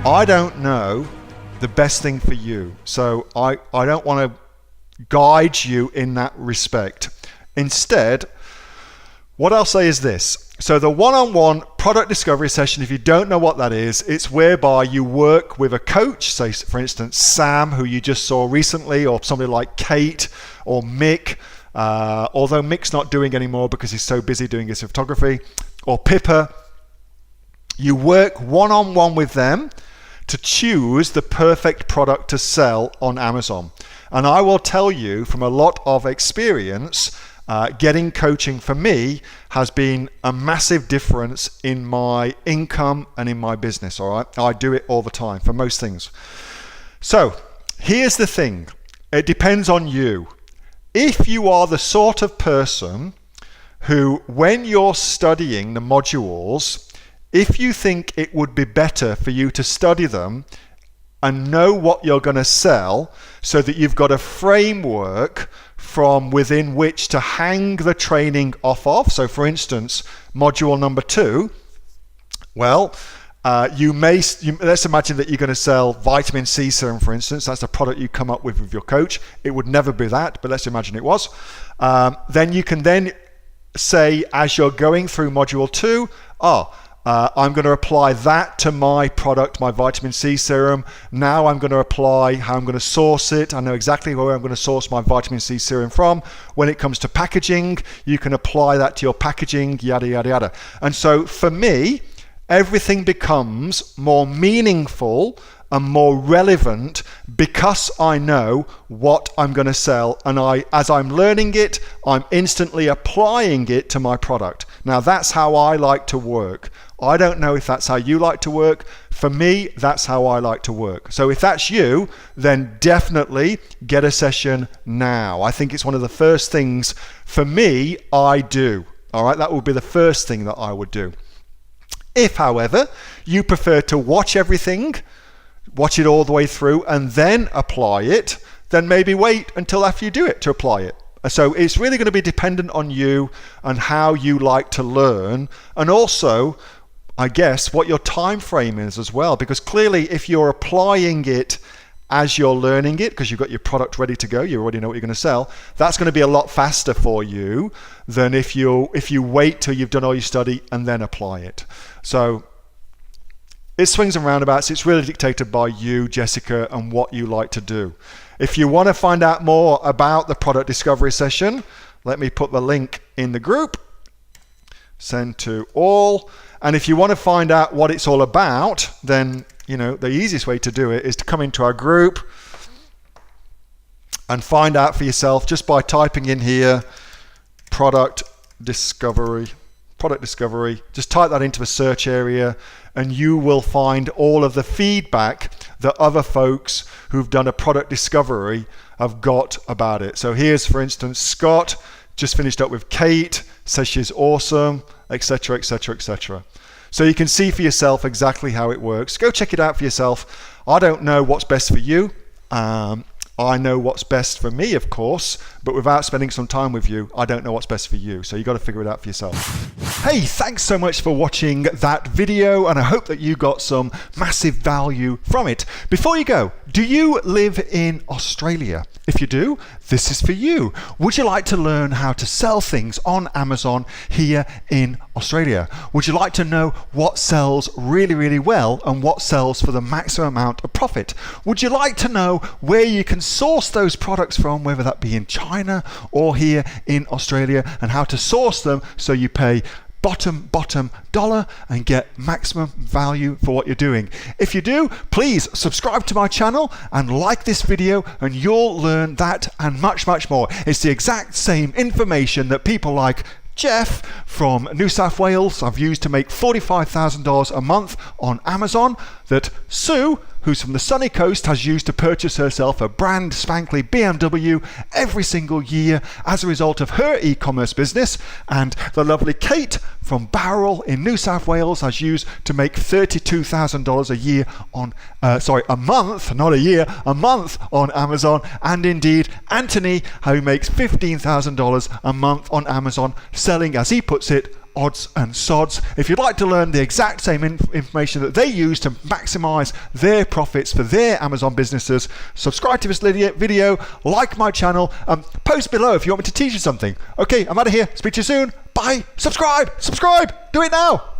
I don't know the best thing for you, so I don't want to guide you in that respect. Instead, what I'll say is this. So the one-on-one product discovery session, if you don't know what that is, it's whereby you work with a coach, say for instance Sam, who you just saw recently, or somebody like Kate or Mick, although Mick's not doing anymore because he's so busy doing his photography, or Pippa. You work one-on-one with them to choose the perfect product to sell on Amazon. And I will tell you from a lot of experience, getting coaching for me has been a massive difference in my income and in my business, all right? I do it all the time for most things. So here's the thing. It depends on you. If you are the sort of person who, when you're studying the modules, if you think it would be better for you to study them and know what you're going to sell so that you've got a framework from within which to hang the training off of. So for instance, module number 2, well, let's imagine that you're going to sell vitamin C serum, for instance. That's a product you come up with your coach. It would never be that, but let's imagine it was. Then you can then say, as you're going through module 2, I'm going to apply that to my product, my vitamin C serum. Now I'm going to apply how I'm going to source it. I know exactly where I'm going to source my vitamin C serum from. When it comes to packaging, you can apply that to your packaging, yada, yada, yada. And so for me, everything becomes more meaningful and more relevant because I know what I'm going to sell, and as I'm learning it, I'm instantly applying it to my product. Now that's how I like to work. I don't know if that's how you like to work. For me, that's how I like to work. So if that's you, then definitely get a session now. I think it's one of the first things for me I do. All right, that would be the first thing that I would do. If, however, you prefer to watch everything, watch it all the way through and then apply it, then maybe wait until after you do it to apply it. So it's really going to be dependent on you and how you like to learn, and also, I guess, what your time frame is as well, because clearly if you're applying it as you're learning it, because you've got your product ready to go, you already know what you're going to sell, that's going to be a lot faster for you than if you wait till you've done all your study and then apply it. So it swings and roundabouts. It's really dictated by you, Jessica, and what you like to do. If you want to find out more about the product discovery session, let me put the link in the group. Send to all. And if you want to find out what it's all about, then the easiest way to do it is to come into our group and find out for yourself just by typing in here product discovery. Just type that into the search area and you will find all of the feedback that other folks who've done a product discovery have got about it. So here's, for instance, Scott just finished up with Kate, says she's awesome, etc., etc., etc. So you can see for yourself exactly how it works. Go check it out for yourself. I don't know what's best for you. I know what's best for me, of course, but without spending some time with you, I don't know what's best for you. So you got to figure it out for yourself. Hey, thanks so much for watching that video, and I hope that you got some massive value from it. Before you go, do you live in Australia? If you do, this is for you. Would you like to learn how to sell things on Amazon here in Australia? Would you like to know what sells really, really well and what sells for the maximum amount of profit? Would you like to know where you can source those products from, whether that be in China or here in Australia, and how to source them so you pay bottom dollar and get maximum value for what you're doing? If you do, please subscribe to my channel and like this video, and you'll learn that and much more. It's the exact same information that people like Jeff from New South Wales have used to make $45,000 a month on Amazon, that Sue, who's from the sunny coast, has used to purchase herself a brand spankly BMW every single year as a result of her e-commerce business, and the lovely Kate from Bowral in New South Wales has used to make $32,000 a year on, a month, not a year, a month on Amazon, and indeed Anthony, who makes $15,000 a month on Amazon, selling, as he puts it, odds and sods. If you'd like to learn the exact same information that they use to maximize their profits for their Amazon businesses, subscribe to this video, like my channel, post below if you want me to teach you something. Okay, I'm out of here. Speak to you soon. Bye. Subscribe. Do it now.